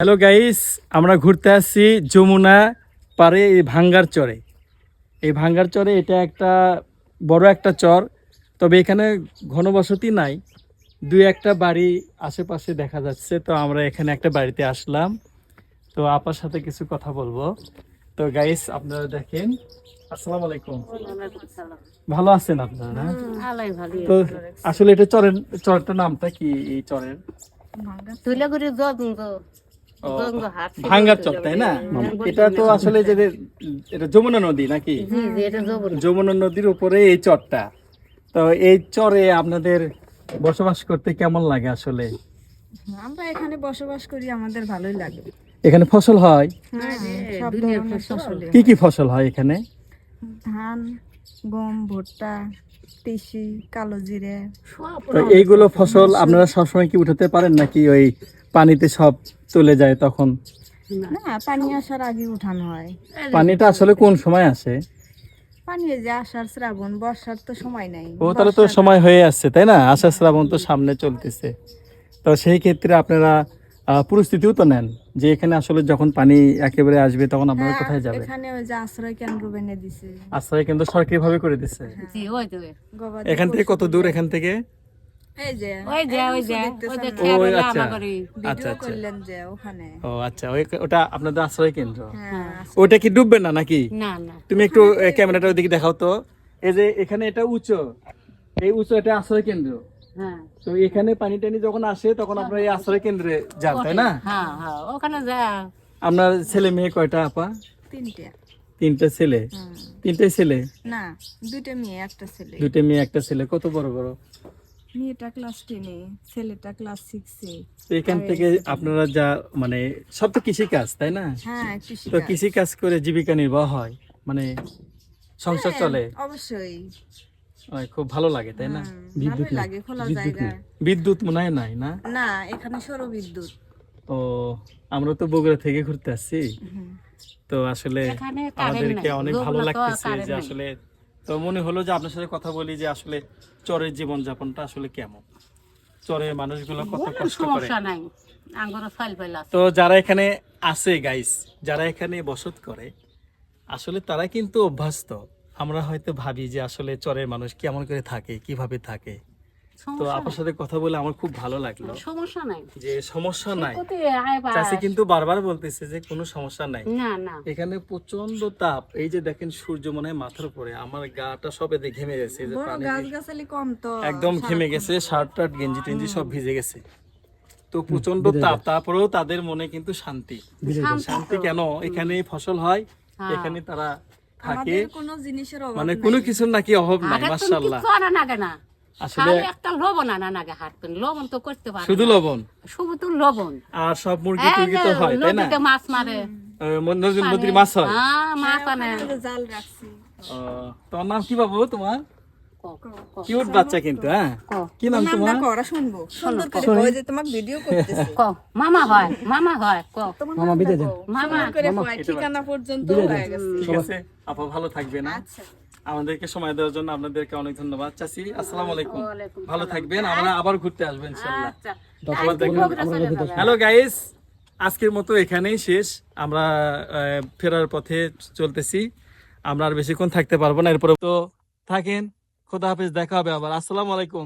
Hello guys, আমরা ঘুরতে আসছি যমুনা পারে এই ভাঙ্গার চরে। এই ভাঙ্গার চরে এটা একটা বড় একটা চর, তবে এখানে ঘনবসতি নাই, দুই একটা বাড়ি আশেপাশে দেখা যাচ্ছে। তো আমরা এখানে একটা বাড়িতে আসলাম, তো আপার সাথে কিছু কথা বলবো। তো গাইস আপনারা দেখেন। আসসালামু আলাইকুম, ভালো আছেন আপনারা? তো আসলে এটা চরটার নামটা কি? এই চরের ভাঙ্গার চর, তাই না? এটা তো আসলে যে এটা যমুনা নদী নাকি? যমুনা নদীর উপরে এই চরটা। তো এই চরে আপনাদের বসবাস করতে কেমন লাগে? আসলে আমরা এখানে বসবাস করি, আমাদের ভালোই লাগে। এখানে ফসল হয়? সব ধরনের ফসল। কি কি ফসল হয় এখানে? ধান, গম, ভুট্টা, তিসি, কালো জিরে। তো এইগুলো ফসল আপনারা সবসময় কি উঠাতে পারেন নাকি ওই পানিতে সব চলে যায় তখন? না, পানি আসার আগে উঠানো হয়। পানিটা আসলে কোন সময় আসে? পানি এই যে আষাঢ় শ্রাবণ, বর্ষার তো সময় নাই। ও, তাহলে তো সময় হয়ে আসছে, তাই না? আষাঢ় শ্রাবণ তো সামনে চলতেছে। তো সেই ক্ষেত্রে আপনারা প্রস্তুতিও তো নেন যে এখানে আসলে যখন পানি একেবারে আসবে তখন আপনারা কোথায় যাবেন? এখানে ওই যে আশ্রয় কেন্দ্র বেনে দিছে। আশ্রয় কেন্দ্র সরকারি ভাবে করে দিচ্ছে। গবাদি এখান থেকে কত দূর? এখান থেকে এই যে ওই আচ্ছা আচ্ছা ভিডিও আচ্ছা। করলেন যে ওখানে। ও আচ্ছা, ওটা আপনাদের আশ্রয় কেন্দ্র। হ্যাঁ, ওটা কি ডুববে না নাকি? না না, তুমি একটু ক্যামেরাটা ওইদিকে দেখাও তো। এই যে এখানে এটা উঁচু, এই উঁচু এটা আশ্রয় কেন্দ্র। হ্যাঁ তো এখানে পানি টানি যখন আসে তখন আপনারা এই আশ্রয় কেন্দ্রে যান, তাই না? হ্যাঁ হ্যাঁ, ওখানে যা। আপনার ছেলে মেয়ে কয়টা আপা? তিনটে। তিনটা ছেলে? তিনটাই ছেলে? না, দুইটা মেয়ে একটা ছেলে। দুইটা মেয়ে একটা ছেলে। কত বড় বড়? মেয়েটা ক্লাস 10-এ, ছেলেটা ক্লাস 6-এ। তো এখান থেকে আপনারা যা মানে সব তো কৃষি কাজ, তাই না? হ্যাঁ, কৃষি তো কৃষি কাজ করে জীবিকা নির্বাহ হয়, মানে সংসার চলে। অবশ্যই খুব ভালো লাগে, তাই না? ভালোই লাগে, খোলা জায়গা। বিদ্যুৎ মনে হয় নাই না? না, এখানে সৌর বিদ্যুৎ। ও, আমরা তো বগুড়া থেকে ঘুরতে আসছি, তো আসলে এখানে আমাদেরকে অনেক ভালো লোকগুলো তো লাগতেছে কারেন্ট যে নেই। আসলে, তো মনে হলো যে আপনার সাথে কথা বলি যে আসলে চরের জীবনযাপনটা আসলে কেমন, চরের মানুষগুলো কত কোনো কষ্ট করে। সমস্যা নাই, আঙ্গুর ফাইল ফাইল আছে। তো যারা এখানে আছে গাইস, যারা এখানে বসত করে, আসলে তারা কিন্তু অভ্যস্ত। আমরা হয়তো ভাবি যে আসলে চরের মানুষ কেমন করে থাকে, কিভাবে থাকে। তো সমস্যা আপনার সাথে কথা বলে আমার খুব ভালো লাগলো সমস্যা নাই, যে সমস্যা নাই। কোথায় আইবা? চাষি কিন্তু বারবার বলতেছে যে কোনো সমস্যা নাই। না না, এখানে প্রচন্ড তাপ। এই যে দেখেন সূর্য মনে হয় মাথার উপরে, আমার গাটা সবে ঘেমে গেছে, যে বড় পানি গাছগাছালি কম তো একদম ঘেমে গেছে, শার্ট টার্ট গেঞ্জি টেঞ্জি সব ভিজে গেছে। তো প্রচন্ড তাপ, তারপরেও তাদের মনে কিন্তু শান্তি। শান্তি কেন? এখানে ফসল হয়, এখানে তারা থাকে, আমাদের কোনো জিনিসের অভাব মানে নাই। কোনো কিছুর নাকি অভাব নাই। আগে তুমি মাশাআল্লাহ। কিছু আনা নাগে না, আসলে খালি একটা লবণ আনা নাগে। হাত পেন লবণ তো করতে পারে শুধু না। লবণ শুধু তো লবণ। আর সব মুরগি টুরগি তো হয়, তাই না? নদীতে মাছ মারে, নদীর মাছ হয়। হ্যাঁ মাছ আনে। ওখানে যে জাল রাখছি। তোমার নাম কি বাবু? তোমার ক, ক, কিউট বাচ্চা কিন্তু, হ্যাঁ? ক, কি নাম নামটা তোমার? করা শুনবো সুন্দর করে কয় যে তোমাকে ভিডিও করতেছে। ক, মামা হয়, মামা হয়, ক, তোমার নামটা কও। মামা। সুন্দর করে কয়, ঠিকানা পর্যন্ত হয়ে গেছে। ঠিক আছে আপা, ভালো থাকবেন। আচ্ছা, আমাদেরকে সময় দেওয়ার জন্য আপনাদেরকে অনেক ধন্যবাদ। চাচি, আসসালামু আলাইকুম। ওয়ালাইকুম ভালো থাকবেন, আমরা আবার ঘুরতে আসবো ইনশাআল্লাহ। আচ্ছা, আবার দেখবেন। বগুড়া চলে যাবে। হ্যালো গাইস, আজকের মতো এখানেই শেষ। আমরা ফেরার পথে চলতেছি, আমরা আর বেশিক্ষণ থাকতে পারবো না। এরপরে তো থাকেন, খোদা হাফেজ, দেখা হবে আবার। আসসালামু আলাইকুম।